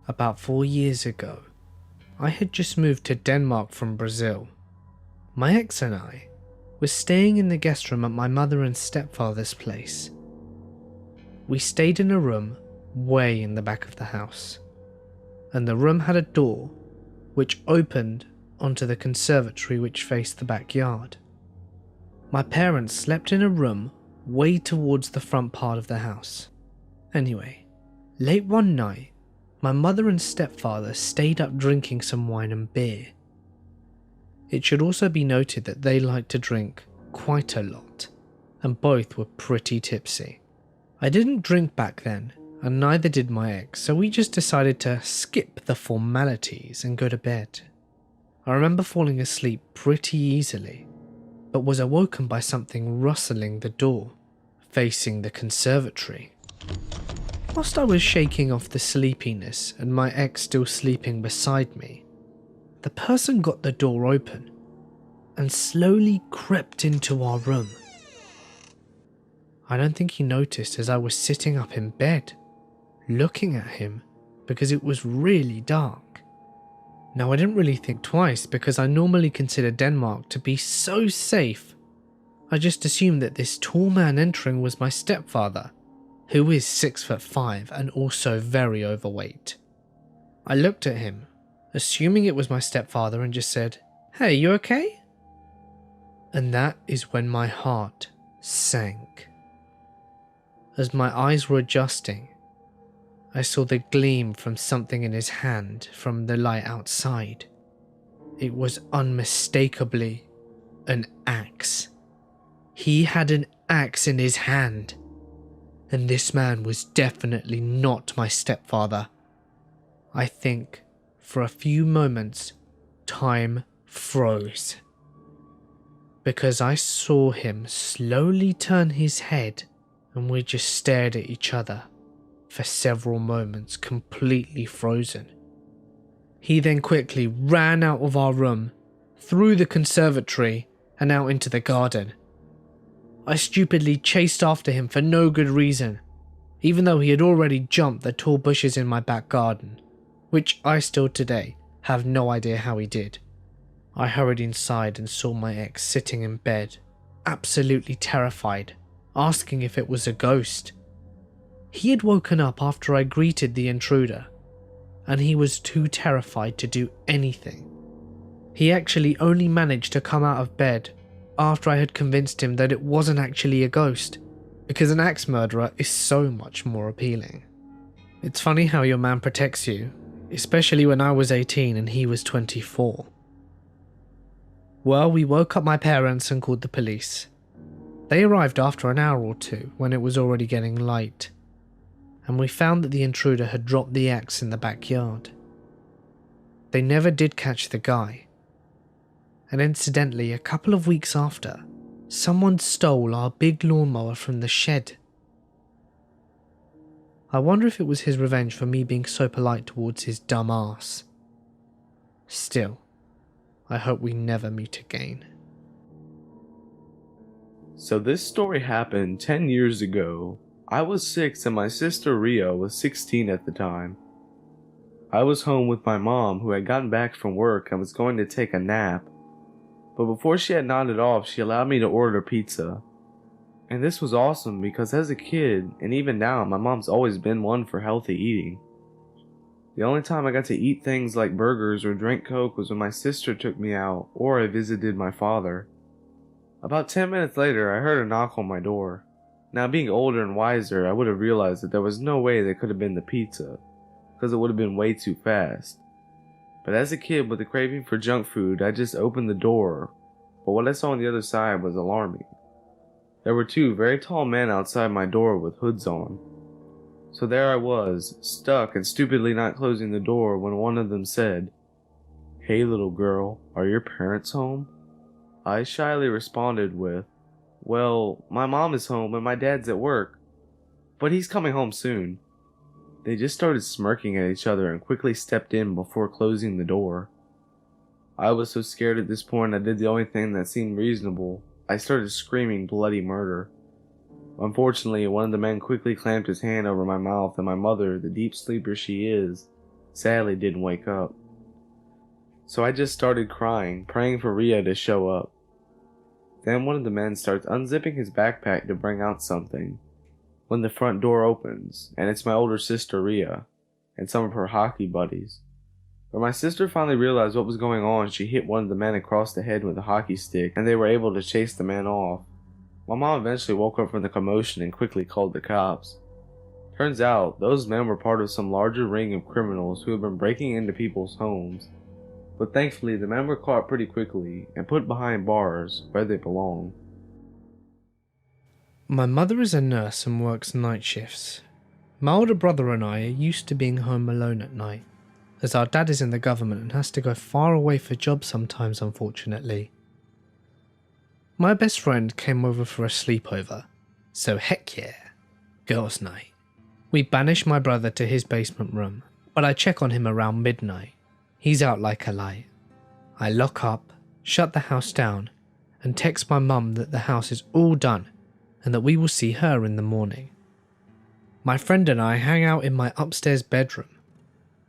About 4 years ago, I had just moved to Denmark from Brazil. My ex and I were staying in the guest room at my mother and stepfather's place. We stayed in a room way in the back of the house, and the room had a door which opened onto the conservatory which faced the backyard. My parents slept in a room way towards the front part of the house. Anyway, late one night, my mother and stepfather stayed up drinking some wine and beer. It should also be noted that they liked to drink quite a lot, and both were pretty tipsy. I didn't drink back then, and neither did my ex, so we just decided to skip the formalities and go to bed. I remember falling asleep pretty easily, but was awoken by something rustling the door, facing the conservatory. Whilst I was shaking off the sleepiness and my ex still sleeping beside me, the person got the door open and slowly crept into our room. I don't think he noticed as I was sitting up in bed, looking at him because it was really dark. Now, I didn't really think twice because I normally consider Denmark to be so safe. I just assumed that this tall man entering was my stepfather, who is 6'5" and also very overweight. I looked at him, assuming it was my stepfather, and just said, "Hey, you okay?" And that is when my heart sank. As my eyes were adjusting, I saw the gleam from something in his hand from the light outside. It was unmistakably an axe. He had an axe in his hand. And this man was definitely not my stepfather. I think, for a few moments, time froze. Because I saw him slowly turn his head, and we just stared at each other for several moments, completely frozen. He then quickly ran out of our room, through the conservatory, and out into the garden. I stupidly chased after him for no good reason, even though he had already jumped the tall bushes in my back garden, which I still today have no idea how he did. I hurried inside and saw my ex sitting in bed, absolutely terrified, asking if it was a ghost. He had woken up after I greeted the intruder, and he was too terrified to do anything. He actually only managed to come out of bed after I had convinced him that it wasn't actually a ghost, because an axe murderer is so much more appealing. It's funny how your man protects you, especially when I was 18 and he was 24. Well, we woke up my parents and called the police. They arrived after an hour or two when it was already getting light, and we found that the intruder had dropped the axe in the backyard. They never did catch the guy. And incidentally, a couple of weeks after, someone stole our big lawnmower from the shed. I wonder if it was his revenge for me being so polite towards his dumb ass. Still, I hope we never meet again. So this story happened 10 years ago. I was 6 and my sister Ria was 16 at the time. I was home with my mom, who had gotten back from work and was going to take a nap. But before she had nodded off, she allowed me to order pizza. And this was awesome because as a kid, and even now, my mom's always been one for healthy eating. The only time I got to eat things like burgers or drink Coke was when my sister took me out or I visited my father. About 10 minutes later, I heard a knock on my door. Now, being older and wiser, I would have realized that there was no way that could have been the pizza, because it would have been way too fast. But as a kid with a craving for junk food, I just opened the door, but what I saw on the other side was alarming. There were 2 very tall men outside my door with hoods on. So there I was, stuck and stupidly not closing the door when one of them said, "Hey little girl, are your parents home?" I shyly responded with, "Well, my mom is home and my dad's at work, but he's coming home soon." They just started smirking at each other and quickly stepped in before closing the door. I was so scared at this point I did the only thing that seemed reasonable. I started screaming bloody murder. Unfortunately, one of the men quickly clamped his hand over my mouth and my mother, the deep sleeper she is, sadly didn't wake up. So I just started crying, praying for Ria to show up. Then one of the men starts unzipping his backpack to bring out something. When the front door opens, and it's my older sister Ria, and some of her hockey buddies. When my sister finally realized what was going on, she hit one of the men across the head with a hockey stick, and they were able to chase the man off. My mom eventually woke up from the commotion and quickly called the cops. Turns out, those men were part of some larger ring of criminals who had been breaking into people's homes. But thankfully, the men were caught pretty quickly and put behind bars where they belong. My mother is a nurse and works night shifts. My older brother and I are used to being home alone at night, as our dad is in the government and has to go far away for jobs sometimes, unfortunately. My best friend came over for a sleepover, so heck yeah, girls' night. We banish my brother to his basement room, but I check on him around midnight. He's out like a light. I lock up, shut the house down, and text my mum that the house is all done and that we will see her in the morning. My friend and I hang out in my upstairs bedroom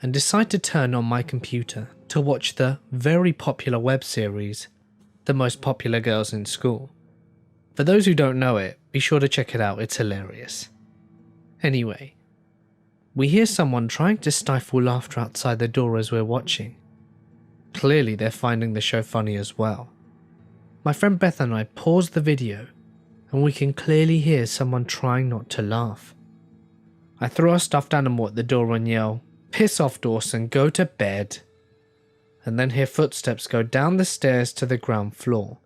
and decide to turn on my computer to watch the very popular web series, The Most Popular Girls in School. For those who don't know it, be sure to check it out, it's hilarious. Anyway, we hear someone trying to stifle laughter outside the door as we're watching. Clearly they're finding the show funny as well. My friend Beth and I pause the video and we can clearly hear someone trying not to laugh. I throw a stuffed animal at the door and yell, "Piss off, Dawson, go to bed," and then hear footsteps go down the stairs to the ground floor.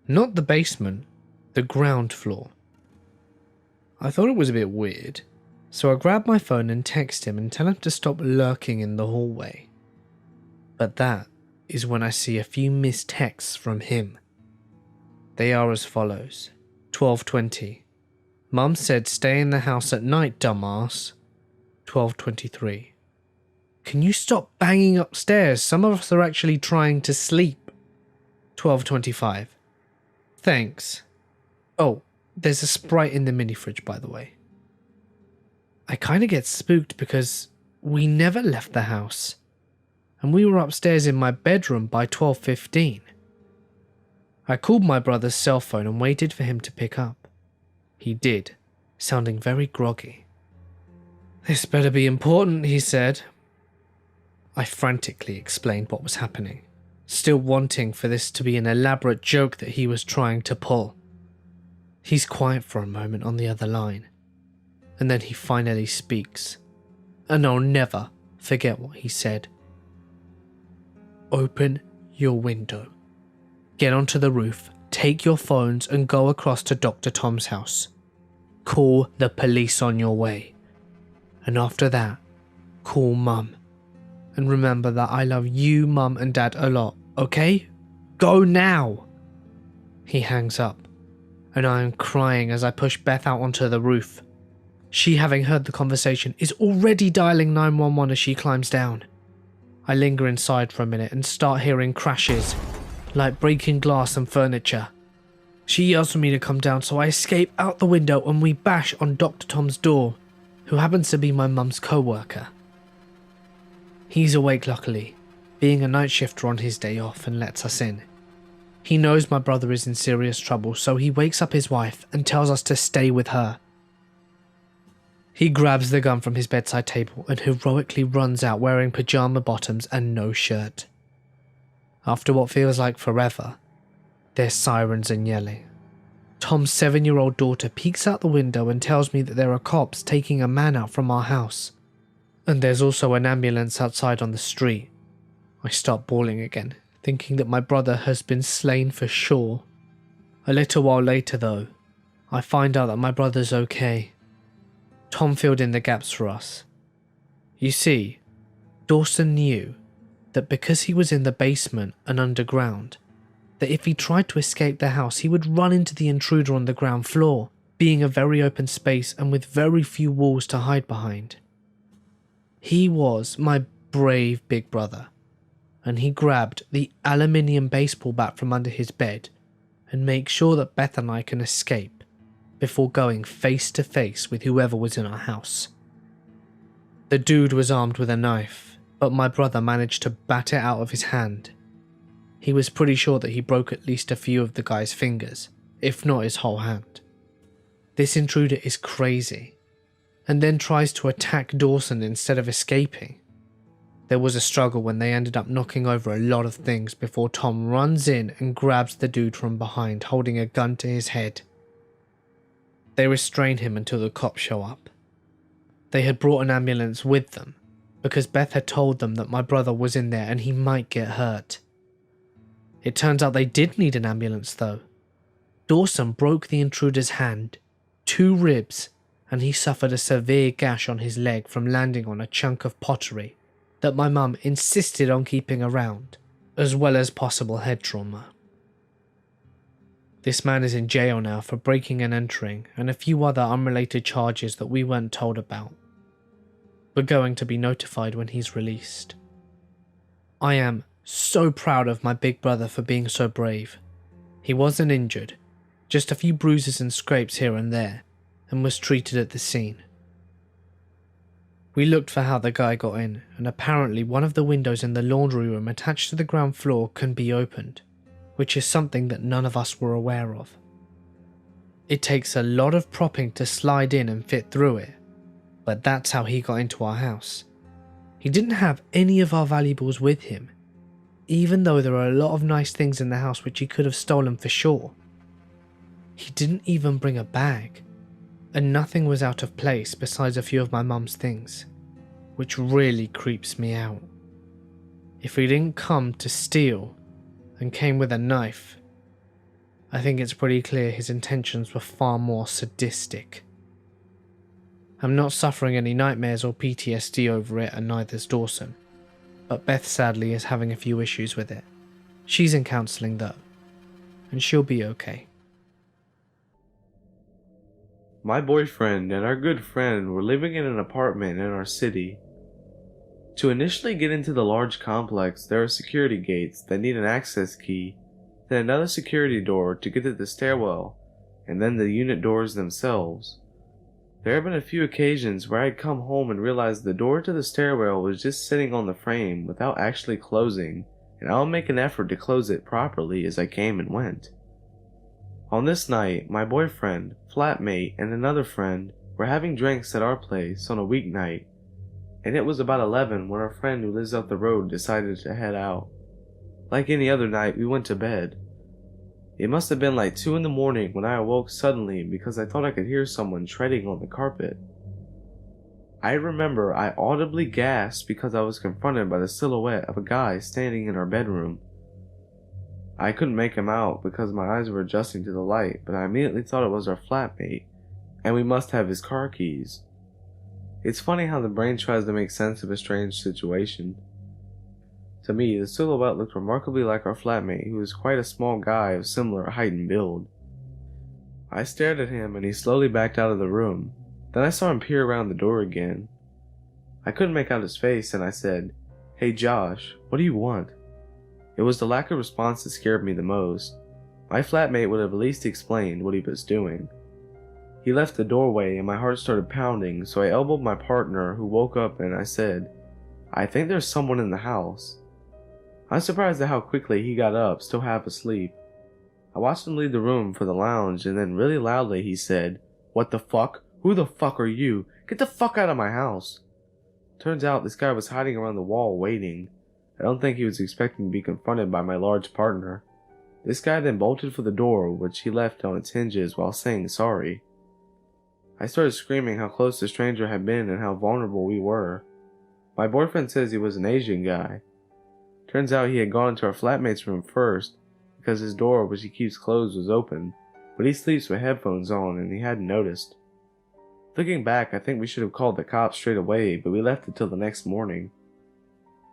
Not the basement, the ground floor. I thought it was a bit weird, so I grab my phone and text him and tell him to stop lurking in the hallway. But that is when I see a few missed texts from him. They are as follows. 12:20. Mum said stay in the house at night, dumbass. 12:23. Can you stop banging upstairs? Some of us are actually trying to sleep. 12:25. Thanks. Oh, there's a Sprite in the mini fridge, by the way. I kinda get spooked because we never left the house, and we were upstairs in my bedroom by 12:15. I called my brother's cell phone and waited for him to pick up. He did, sounding very groggy. "This better be important," he said. I frantically explained what was happening, still wanting for this to be an elaborate joke that he was trying to pull. He's quiet for a moment on the other line, and then he finally speaks, and I'll never forget what he said. "Open your window. Get onto the roof, take your phones and go across to Dr. Tom's house. Call the police on your way. And after that, call Mum. And remember that I love you, Mum and Dad a lot, okay? Go now!" He hangs up, and I am crying as I push Beth out onto the roof. She, having heard the conversation, is already dialing 911 as she climbs down. I linger inside for a minute and start hearing crashes, like breaking glass and furniture. She yells for me to come down, so I escape out the window and we bash on Dr. Tom's door, who happens to be my mum's co-worker. He's awake luckily, being a night shifter on his day off, and lets us in. He knows my brother is in serious trouble, so he wakes up his wife and tells us to stay with her. He grabs the gun from his bedside table and heroically runs out wearing pajama bottoms and no shirt. After what feels like forever, there's sirens and yelling. Tom's 7-year-old daughter peeks out the window and tells me that there are cops taking a man out from our house. And there's also an ambulance outside on the street. I start bawling again, thinking that my brother has been slain for sure. A little while later though, I find out that my brother's okay. Tom filled in the gaps for us. You see, Dawson knew that because he was in the basement and underground, that if he tried to escape the house he would run into the intruder on the ground floor, being a very open space and with very few walls to hide behind. He was my brave big brother, and he grabbed the aluminium baseball bat from under his bed and made sure that Beth and I can escape before going face to face with whoever was in our house. The dude was armed with a knife, but my brother managed to bat it out of his hand. He was pretty sure that he broke at least a few of the guy's fingers, if not his whole hand. This intruder is crazy, and then tries to attack Dawson instead of escaping. There was a struggle when they ended up knocking over a lot of things before Tom runs in and grabs the dude from behind, holding a gun to his head. They restrain him until the cops show up. They had brought an ambulance with them because Beth had told them that my brother was in there and he might get hurt. It turns out they did need an ambulance though. Dawson broke the intruder's hand, 2 ribs, and he suffered a severe gash on his leg from landing on a chunk of pottery that my mum insisted on keeping around, as well as possible head trauma. This man is in jail now for breaking and entering and a few other unrelated charges that we weren't told about. We're going to be notified when he's released. I am so proud of my big brother for being so brave. He wasn't injured, just a few bruises and scrapes here and there, and was treated at the scene. We looked for how the guy got in, and apparently one of the windows in the laundry room attached to the ground floor can be opened, which is something that none of us were aware of. It takes a lot of propping to slide in and fit through it, but that's how he got into our house. He didn't have any of our valuables with him, even though there are a lot of nice things in the house which he could have stolen for sure. He didn't even bring a bag, and nothing was out of place besides a few of my mum's things, which really creeps me out. If he didn't come to steal and came with a knife, I think it's pretty clear his intentions were far more sadistic. I'm not suffering any nightmares or PTSD over it, and neither's Dawson, but Beth sadly is having a few issues with it. She's in counselling though, and she'll be okay. My boyfriend and our good friend were living in an apartment in our city. To initially get into the large complex, there are security gates that need an access key, then another security door to get to the stairwell, and then the unit doors themselves. There have been a few occasions where I'd come home and realized the door to the stairwell was just sitting on the frame without actually closing, and I'll make an effort to close it properly as I came and went. On this night, my boyfriend, flatmate, and another friend were having drinks at our place on a weeknight, and it was about 11 when our friend who lives up the road decided to head out. Like any other night, we went to bed. It must have been like 2 in the morning when I awoke suddenly because I thought I could hear someone treading on the carpet. I remember I audibly gasped because I was confronted by the silhouette of a guy standing in our bedroom. I couldn't make him out because my eyes were adjusting to the light, but I immediately thought it was our flatmate, and we must have his car keys. It's funny how the brain tries to make sense of a strange situation. To me, the silhouette looked remarkably like our flatmate, who was quite a small guy of similar height and build. I stared at him and he slowly backed out of the room. Then I saw him peer around the door again. I couldn't make out his face and I said, "Hey Josh, what do you want?" It was the lack of response that scared me the most. My flatmate would have at least explained what he was doing. He left the doorway and my heart started pounding, so I elbowed my partner, who woke up, and I said, "I think there's someone in the house." I was surprised at how quickly he got up, still half asleep. I watched him leave the room for the lounge, and then really loudly he said, "What the fuck? Who the fuck are you? Get the fuck out of my house." Turns out this guy was hiding around the wall waiting. I don't think he was expecting to be confronted by my large partner. This guy then bolted for the door, which he left on its hinges while saying sorry. I started screaming how close the stranger had been and how vulnerable we were. My boyfriend says he was an Asian guy. Turns out he had gone into our flatmate's room first, because his door, which he keeps closed, was open, but he sleeps with headphones on and he hadn't noticed. Looking back, I think we should have called the cops straight away, but we left it till the next morning.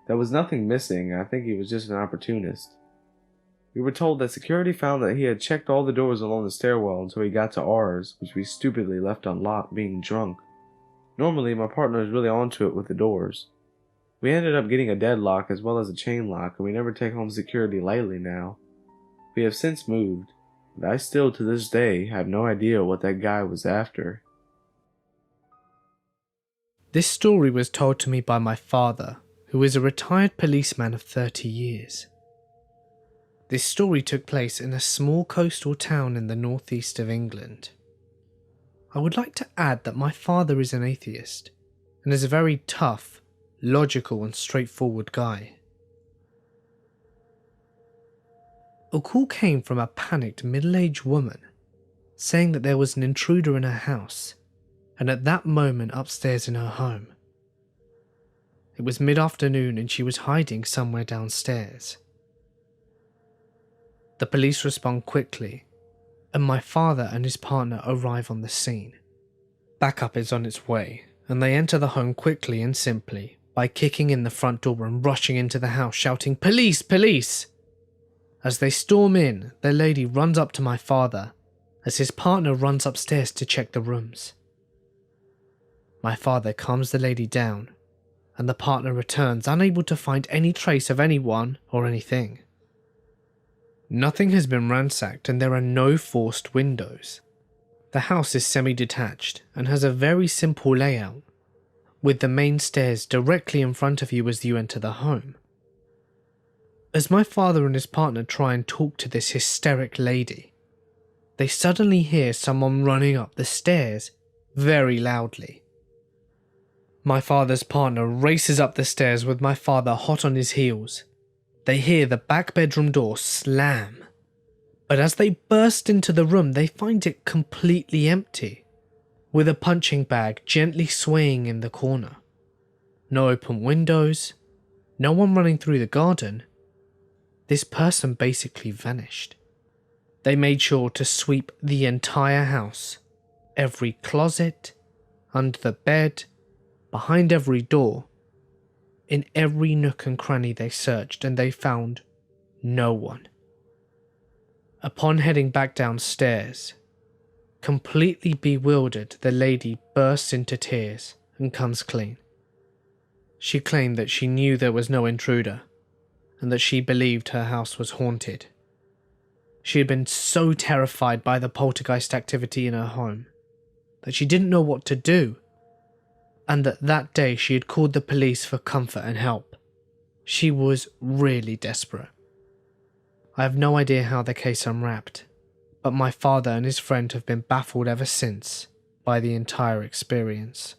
There was nothing missing, and I think he was just an opportunist. We were told that security found that he had checked all the doors along the stairwell until he got to ours, which we stupidly left unlocked, being drunk. Normally, my partner is really onto it with the doors. We ended up getting a deadlock as well as a chain lock, and we never take home security lightly now. We have since moved, but I still to this day have no idea what that guy was after. This story was told to me by my father, who is a retired policeman of 30 years. This story took place in a small coastal town in the northeast of England. I would like to add that my father is an atheist and is a very tough, logical and straightforward guy. A call came from a panicked middle-aged woman saying that there was an intruder in her house and at that moment upstairs in her home. It was mid-afternoon and she was hiding somewhere downstairs. The police respond quickly and my father and his partner arrive on the scene. Backup is on its way and they enter the home quickly and simply by kicking in the front door and rushing into the house shouting, "Police! Police!" As they storm in, the lady runs up to my father as his partner runs upstairs to check the rooms. My father calms the lady down and the partner returns unable to find any trace of anyone or anything. Nothing has been ransacked and there are no forced windows. The house is semi-detached and has a very simple layout, with the main stairs directly in front of you as you enter the home. As my father and his partner try and talk to this hysteric lady, they suddenly hear someone running up the stairs very loudly. My father's partner races up the stairs with my father hot on his heels. They hear the back bedroom door slam, but as they burst into the room they find it completely empty, with a punching bag gently swaying in the corner. No open windows, no one running through the garden. This person basically vanished. They made sure to sweep the entire house, every closet, under the bed, behind every door. In every nook and cranny they searched and they found no one. Upon heading back downstairs, completely bewildered, the lady bursts into tears and comes clean. She claimed that she knew there was no intruder and that she believed her house was haunted. She had been so terrified by the poltergeist activity in her home that she didn't know what to do, and that day she had called the police for comfort and help. She was really desperate. I have no idea how the case unwrapped, but my father and his friend have been baffled ever since by the entire experience.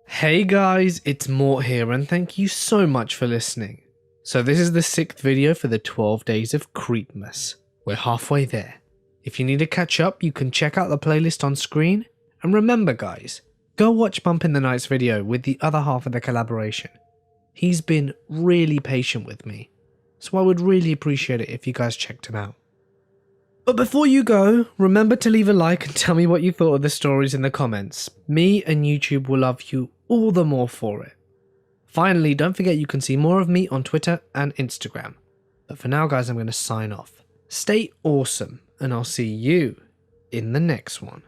Hey guys, it's Mort here and thank you so much for listening. So this is the 6th video for the 12 days of Creepmas. We're halfway there. If you need to catch up, you can check out the playlist on screen. And remember guys, go watch Bump in the Night's video with the other half of the collaboration. He's been really patient with me, so I would really appreciate it if you guys checked him out. But before you go, remember to leave a like and tell me what you thought of the stories in the comments. Me and YouTube will love you all the more for it. Finally, don't forget you can see more of me on Twitter and Instagram. But for now guys, I'm going to sign off. Stay awesome and I'll see you in the next one.